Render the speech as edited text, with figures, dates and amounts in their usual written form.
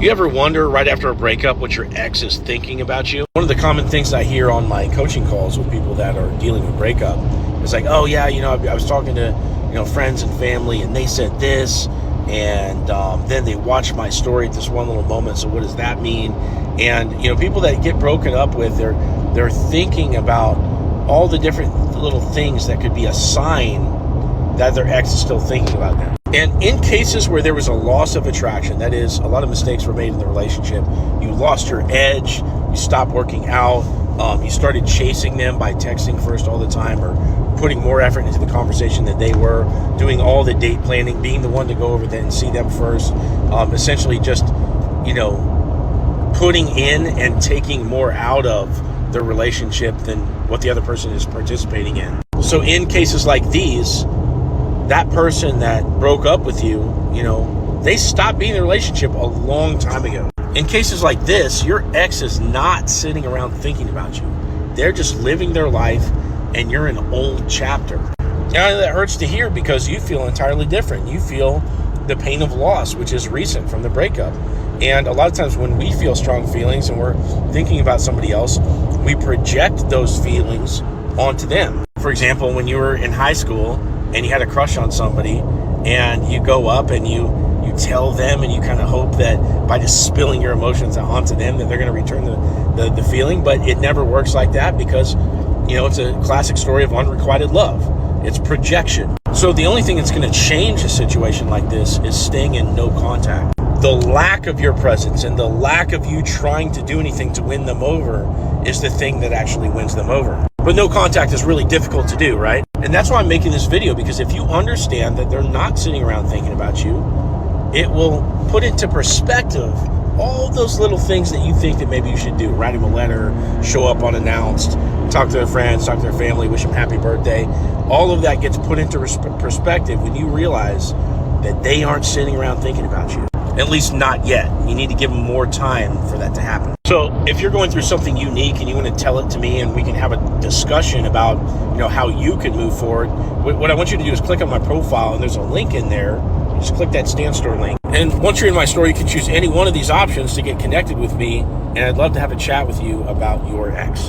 You ever wonder right after a breakup what your ex is thinking about you? One of the common things I hear on my coaching calls with people that are dealing with breakup is like, oh yeah, I was talking to, friends and family and they said this, and then they watched my story at this one little moment, so what does that mean? And, people that get broken up with, they're thinking about all the different little things that could be a sign that their ex is still thinking about them. And in cases where there was a loss of attraction, that is, a lot of mistakes were made in the relationship, you lost your edge, you stopped working out, you started chasing them by texting first all the time, or putting more effort into the conversation than they were, doing all the date planning, being the one to go over there and see them first, essentially just, putting in and taking more out of the relationship than what the other person is participating in. So in cases like these, that person that broke up with you, they stopped being in the relationship a long time ago. In cases like this, your ex is not sitting around thinking about you. They're just living their life, and you're an old chapter. Now, that hurts to hear because you feel entirely different. You feel the pain of loss, which is recent from the breakup. And a lot of times when we feel strong feelings and we're thinking about somebody else, we project those feelings onto them. For example, when you were in high school and you had a crush on somebody, and you go up and you tell them, and you kind of hope that by just spilling your emotions onto them that they're going to return the feeling, but it never works like that because, it's a classic story of unrequited love. It's projection. So the only thing that's going to change a situation like this is staying in no contact. The lack of your presence and the lack of you trying to do anything to win them over is the thing that actually wins them over. But no contact is really difficult to do, right? And that's why I'm making this video, because if you understand that they're not sitting around thinking about you, it will put into perspective all those little things that you think that maybe you should do. Write them a letter, show up unannounced, talk to their friends, talk to their family, wish them happy birthday. All of that gets put into perspective when you realize that they aren't sitting around thinking about you. At least not yet. You need to give them more time for that to happen. So if you're going through something unique and you want to tell it to me and we can have a discussion about, how you can move forward, what I want you to do is click on my profile, and there's a link in there. Just click that Stan Store link. And once you're in my store, you can choose any one of these options to get connected with me, and I'd love to have a chat with you about your ex.